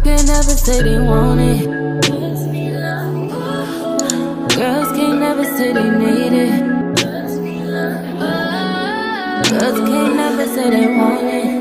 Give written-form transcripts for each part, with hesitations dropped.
can't never say they want it. Girls can't never say they need it. Girls can't never say they want it.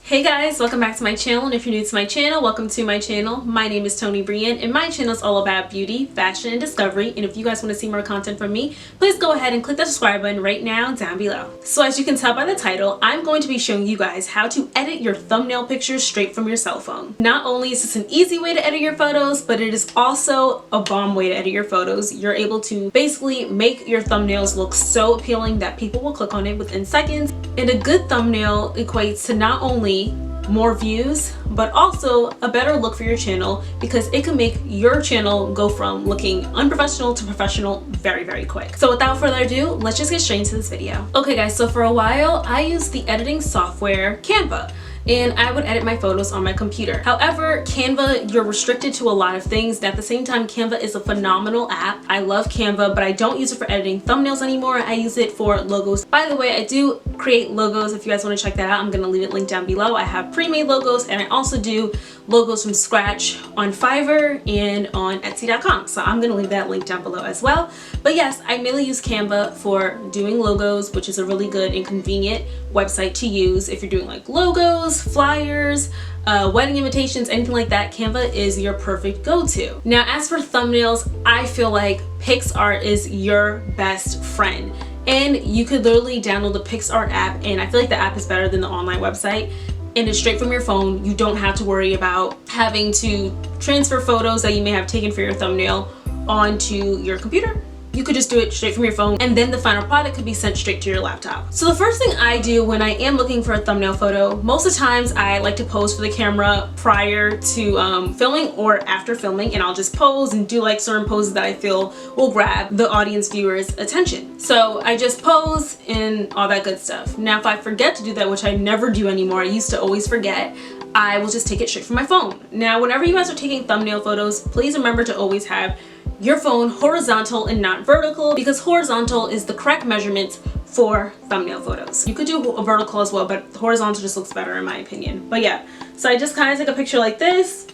Hey guys, welcome back to my channel, and if you're new to my channel, welcome to my channel. My name is tonibryanne, and my channel is all about beauty, fashion, and discovery. And if you guys want to see more content from me, please go ahead and click the subscribe button right now down below. So as you can tell by the title, I'm going to be showing you guys how to edit your thumbnail pictures straight from your cell phone. Not only is this an easy way to edit your photos, but it is also a bomb way to edit your photos. You're able to basically make your thumbnails look so appealing that people will click on it within seconds. And a good thumbnail equates to not only more views, but also a better look for your channel, because it can make your channel go from looking unprofessional to professional very, very quick. So without further ado, let's just get straight into this video. Okay guys, so for a while I used the editing software Canva, and I would edit my photos on my computer. However, Canva, you're restricted to a lot of things, and at the same time, Canva is a phenomenal app. I love Canva, but I don't use it for editing thumbnails anymore. I use it for logos. By the way, I do create logos. If you guys want to check that out, I'm gonna leave it linked down below. I have pre-made logos, and I also do logos from scratch on Fiverr and on Etsy.com. So I'm gonna leave that link down below as well. But yes, I mainly use Canva for doing logos, which is a really good and convenient website to use if you're doing like logos, flyers, wedding invitations, anything like that. Canva is your perfect go-to. Now, as for thumbnails, I feel like PixArt is your best friend. And you could literally download the PixArt app, and I feel like the app is better than the online website. And it's straight from your phone. You don't have to worry about having to transfer photos that you may have taken for your thumbnail onto your computer. You could just do it straight from your phone, and then the final product could be sent straight to your laptop. So the first thing I do when I am looking for a thumbnail photo, most of the times I like to pose for the camera prior to filming or after filming, and I'll just pose and do like certain poses that I feel will grab the audience viewers' attention. So I just pose and all that good stuff. Now, if I forget to do that, which I never do anymore, I used to always forget, I will just take it straight from my phone. Now, whenever you guys are taking thumbnail photos, please remember to always have your phone horizontal and not vertical, because horizontal is the correct measurement for thumbnail photos. You could do a vertical as well, but horizontal just looks better in my opinion. But yeah, so I just kind of take a picture like this,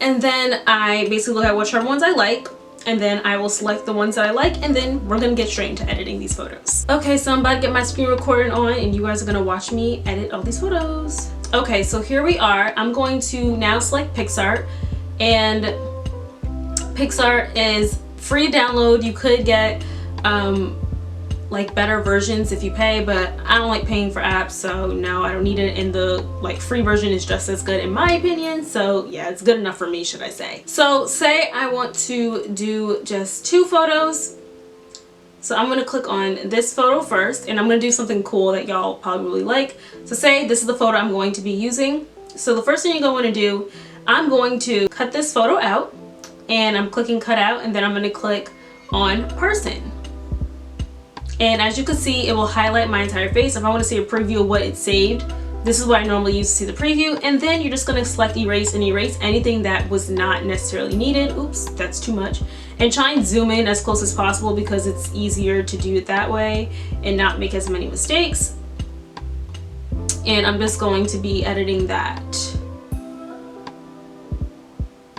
and then I basically look at whichever ones I like, and then I will select the ones that I like, and then we're gonna get straight into editing these photos. Okay, so I'm about to get my screen recording on, and you guys are gonna watch me edit all these photos. Okay, so here we are. I'm going to now select PixArt, and PixArt is free to download. You could get like better versions if you pay, but I don't like paying for apps, so no, I don't need it. And the like free version is just as good in my opinion, so yeah, it's good enough for me, should I say. So say I want to do just 2 photos, so I'm gonna click on this photo first, and I'm gonna do something cool that y'all probably really like. So say this is the photo I'm going to be using. So the first thing you're going to do, I'm going to cut this photo out, and I'm clicking cut out, and then I'm going to click on person. And as you can see, it will highlight my entire face. If I want to see a preview of what it saved, this is what I normally use to see the preview. And then you're just going to select erase and erase anything that was not necessarily needed. Oops, that's too much. And try and zoom in as close as possible, because it's easier to do it that way and not make as many mistakes. And I'm just going to be editing that.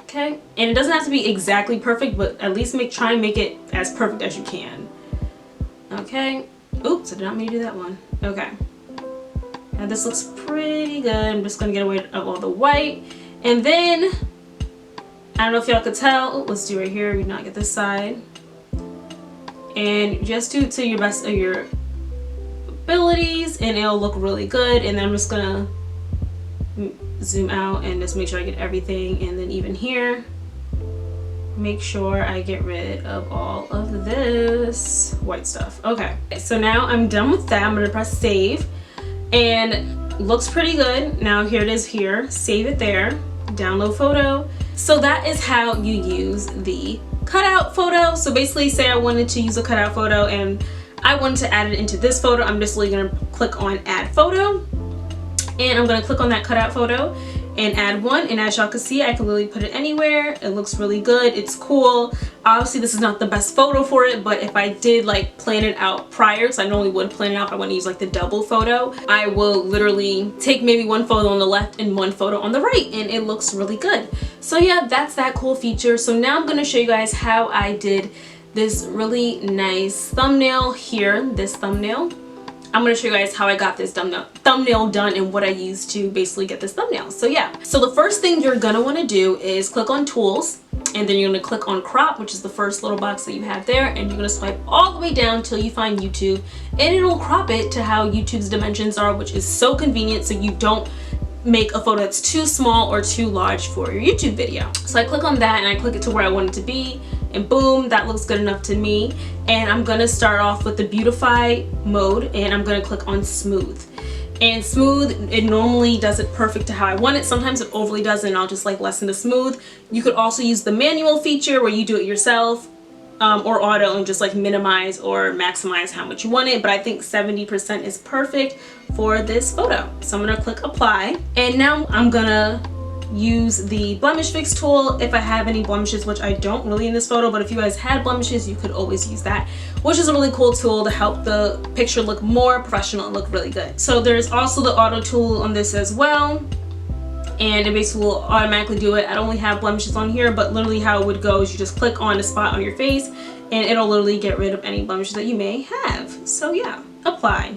Okay, and it doesn't have to be exactly perfect, but at least try and make it as perfect as you can. Okay, oops, I did not mean to do that one. Okay, now this looks pretty good. I'm just gonna get rid of all the white, and then I don't know if y'all could tell. Oh, let's do right here. We not get this side, and just do it to your best of your abilities, and it'll look really good. And then I'm just gonna zoom out and just make sure I get everything, and then even here make sure I get rid of all of this white stuff. Okay, so now I'm done with that. I'm gonna press save, and looks pretty good. Now here it is here, save it there, download photo. So that is how you use the cutout photo. So basically, say I wanted to use a cutout photo and I wanted to add it into this photo, I'm just really gonna click on add photo, and I'm gonna click on that cutout photo, and add one. And as y'all can see, I can literally put it anywhere. It looks really good. It's cool. Obviously this is not the best photo for it, but if I did like plan it out prior, because I normally would plan it out if I want to use like the double photo, I will literally take maybe one photo on the left and one photo on the right, and it looks really good. So yeah, that's that cool feature. So now I'm going to show you guys how I did this really nice thumbnail here, this thumbnail. I'm going to show you guys how I got this thumbnail done and what I used to basically get this thumbnail. So yeah, so the first thing you're going to want to do is click on tools, and then you're going to click on crop, which is the first little box that you have there, and you're going to swipe all the way down till you find YouTube, and it'll crop it to how YouTube's dimensions are, which is so convenient so you don't make a photo that's too small or too large for your YouTube video. So I click on that and I click it to where I want it to be, and boom, that looks good enough to me. And I'm gonna start off with the beautify mode, and I'm gonna click on smooth. And smooth, it normally does it perfect to how I want it. Sometimes it overly does, and I'll just like lessen the smooth. You could also use the manual feature where you do it yourself, or auto, and just like minimize or maximize how much you want it, but I think 70% is perfect for this photo. So I'm gonna click apply, and now I'm gonna use the blemish fix tool if I have any blemishes, which I don't really in this photo, but if you guys had blemishes, you could always use that, which is a really cool tool to help the picture look more professional and look really good. So there's also the auto tool on this as well, and it basically will automatically do it. I don't really have blemishes on here, but literally how it would go is you just click on a spot on your face and it'll literally get rid of any blemishes that you may have. So yeah, apply.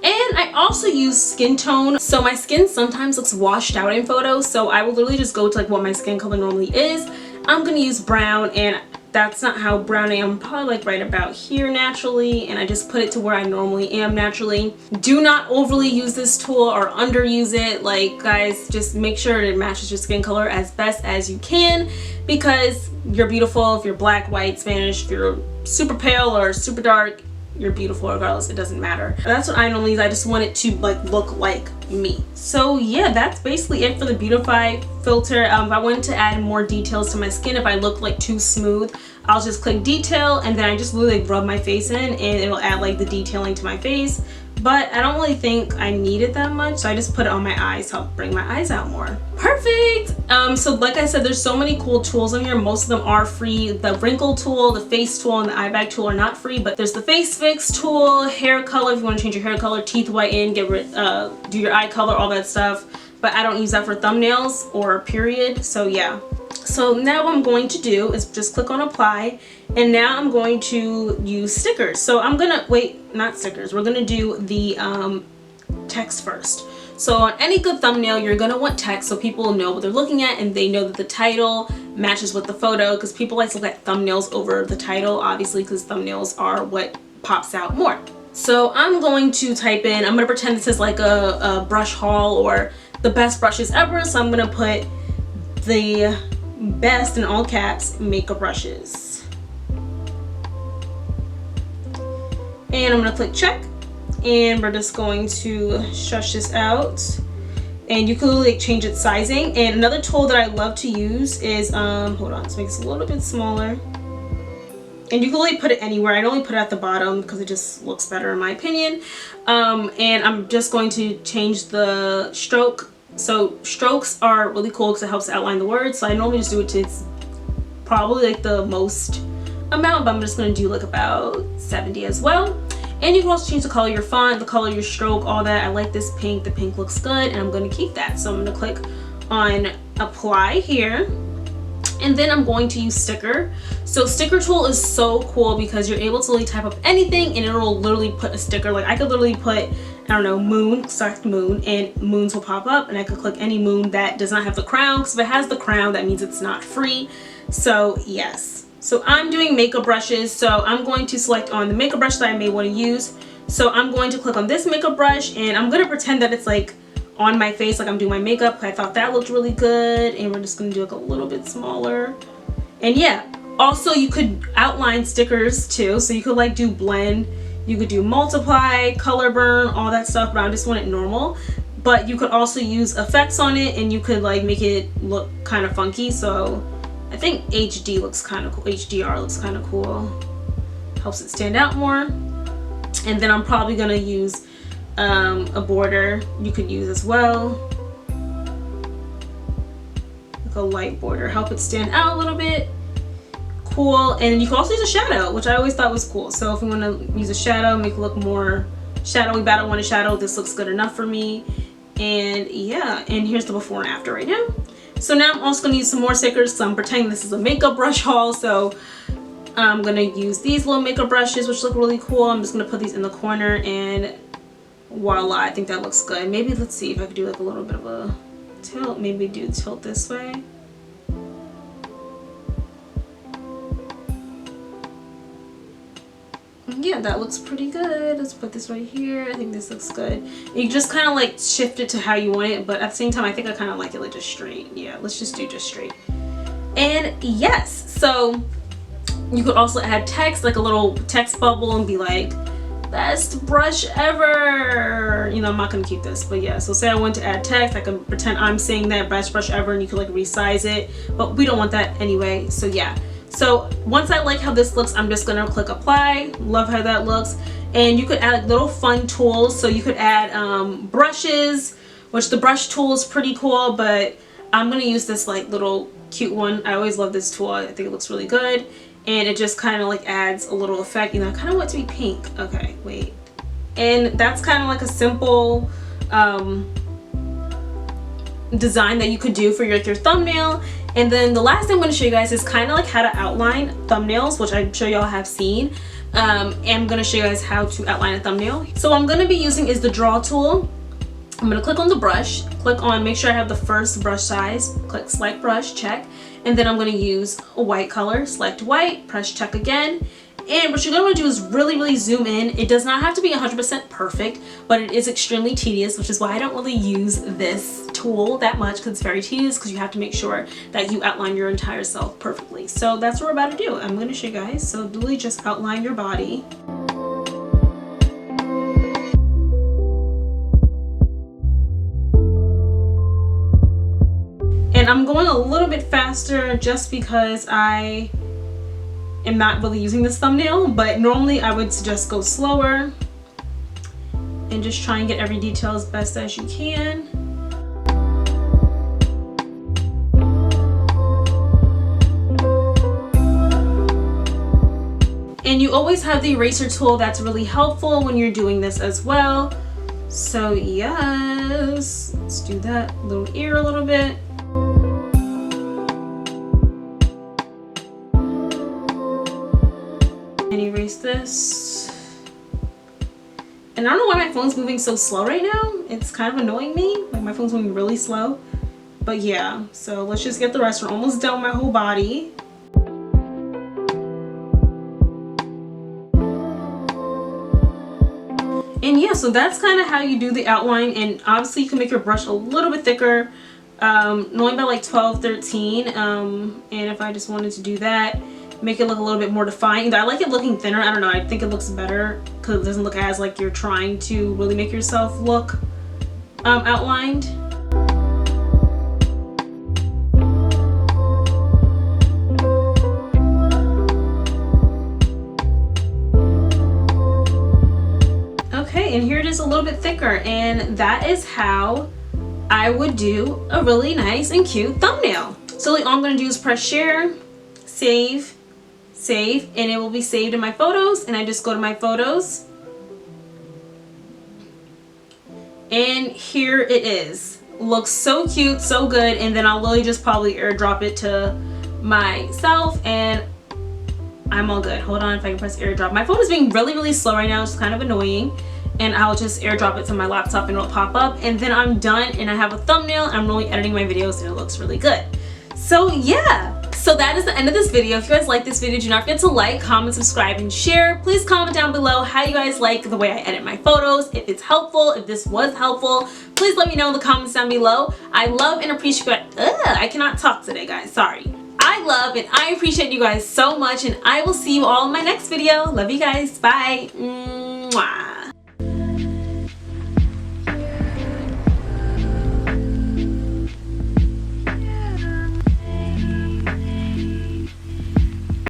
And I also use skin tone. So my skin sometimes looks washed out in photos, so I will literally just go to like what my skin color normally is. I'm gonna use brown, and that's not how brown I am. Probably like right about here naturally, and I just put it to where I normally am naturally. Do not overly use this tool or underuse it. Like, guys, just make sure it matches your skin color as best as you can, because you're beautiful. If you're black, white, Spanish, if you're super pale or super dark, you're beautiful regardless. It doesn't matter. That's what I normally use. I just want it to like look like me. So yeah, that's basically it for the beautify filter. If I wanted to add more details to my skin, if I look like too smooth, I'll just click detail, and then I just literally rub my face in, and it'll add like the detailing to my face. But I don't really think I need it that much, so I just put it on my eyes to help bring my eyes out more. Perfect! So like I said, there's so many cool tools in here. Most of them are free. The wrinkle tool, the face tool, and the eye bag tool are not free, but there's the face fix tool, hair color if you want to change your hair color, teeth whiten, get rid, do your eye color, all that stuff. But I don't use that for thumbnails or period, so yeah. So now what I'm going to do is just click on apply, and now I'm going to use stickers. So I'm gonna, wait, not stickers, we're gonna do the text first. So on any good thumbnail, you're gonna want text so people will know what they're looking at, and they know that the title matches with the photo, because people like to look at thumbnails over the title, obviously, because thumbnails are what pops out more. So I'm going to type in, I'm gonna pretend this is like a brush haul or the best brushes ever, so I'm gonna put the best in all caps makeup brushes, and I'm gonna click check, and we're just going to stretch this out, and you can like change its sizing. And another tool that I love to use is hold on, let's make this a little bit smaller, and you can really put it anywhere. I only put it at the bottom because it just looks better in my opinion. And I'm just going to change the stroke. So strokes are really cool because it helps outline the words. So I normally just do it to its probably like the most amount, but I'm just going to do like about 70 as well. And you can also change the color of your font, the color of your stroke, all that. I like this pink. The pink looks good, and I'm going to keep that. So I'm going to click on apply here. And then I'm going to use sticker. So sticker tool is so cool because you're able to literally type up anything and it'll literally put a sticker. Like I could literally put, I don't know, moon, select moon, and moons will pop up, and I could click any moon that does not have the crown, because if it has the crown, that means it's not free. So yes. So I'm doing makeup brushes. So I'm going to select on the makeup brush that I may want to use. So I'm going to click on this makeup brush, and I'm going to pretend that it's like on my face, like I'm doing my makeup. I thought that looked really good, and we're just gonna do it a little bit smaller. And yeah, also you could outline stickers too, so you could like do blend, you could do multiply, color burn, all that stuff, but I just want it normal. But you could also use effects on it, and you could like make it look kind of funky. So I think HD looks kind of cool, HDR looks kind of cool, helps it stand out more. And then I'm probably gonna use a border you could use as well. like a light border, help it stand out a little bit. Cool. And you can also use a shadow, which I always thought was cool. So if you want to use a shadow, make it look more shadowy, but I don't want a shadow, this looks good enough for me. And yeah, and here's the before and after right now. So now I'm also going to use some more stickers because I'm pretending this is a makeup brush haul. So I'm going to use these little makeup brushes, which look really cool. I'm just going to put these in the corner and voila, I think that looks good. Maybe let's see if I could do like a little bit of a tilt. Maybe do tilt this way. Yeah, that looks pretty good. Let's put this right here. I think this looks good. You just kind of like shift it to how you want it, but at the same time I think I kind of like it like just straight. Yeah, let's just do just straight. And yes, so you could also add text, like a little text bubble, and be like, best brush ever. You know, I'm not gonna keep this, but yeah, so say I want to add text, I can pretend I'm saying that, best brush ever, and you could like resize it, but we don't want that anyway. So yeah, so once I like how this looks, I'm just gonna click apply. Love how that looks. And you could add like little fun tools. So you could add brushes, which the brush tool is pretty cool, but I'm gonna use this like little cute one. I always love this tool. I think it looks really good. And it just kind of like adds a little effect. You know, I kind of want it to be pink. Okay, wait. And that's kind of like a simple design that you could do for your thumbnail. And then the last thing I'm going to show you guys is kind of like how to outline thumbnails, which I'm sure y'all have seen. And I'm going to show you guys how to outline a thumbnail. So what I'm going to be using is the draw tool. I'm going to click on the brush, click on, make sure I have the first brush size, click select brush, check. And then I'm going to use a white color, select white, press check again. And what you're going to want to do is really zoom in. It does not have to be 100% perfect, but it is extremely tedious, which is why I don't really use this tool that much, because it's very tedious, because you have to make sure that you outline your entire self perfectly. So that's what we're about to do. I'm going to show you guys. So really just outline your body. And I'm going a little bit faster just because I am not really using this thumbnail, but normally I would suggest go slower and just try and get every detail as best as you can. And you always have the eraser tool. That's really helpful when you're doing this as well. So yes, let's do that little ear a little bit. And erase this. And I don't know why my phone's moving so slow right now. It's kind of annoying me. Like my phone's moving really slow. But yeah, so let's just get the rest. We're almost done with my whole body. And yeah, so that's kind of how you do the outline. And obviously you can make your brush a little bit thicker. Knowing about like 12, 13. And if I just wanted to do that, make it look a little bit more defined. I like it looking thinner. I don't know. I think it looks better because it doesn't look as like you're trying to really make yourself look outlined. Okay, and here it is a little bit thicker, and that is how I would do a really nice and cute thumbnail. So like all I'm going to do is press share, save, and it will be saved in my photos. And I just go to my photos, and here it is. Looks so cute, so good. And then I'll literally just probably airdrop it to myself, and I'm all good. Hold on, if I can press airdrop. My phone is being really slow right now. It's kind of annoying. And I'll just airdrop it to my laptop and it'll pop up, and then I'm done and I have a thumbnail. I'm really editing my videos and it looks really good. So yeah, so that is the end of this video. If you guys like this video, do not forget to like, comment, subscribe, and share. Please comment down below how you guys like the way I edit my photos. If it's helpful, if this was helpful, please let me know in the comments down below. I love and appreciate, I cannot talk today, guys, sorry. I love and I appreciate you guys so much, and I will see you all in my next video. Love you guys, bye. Mwah.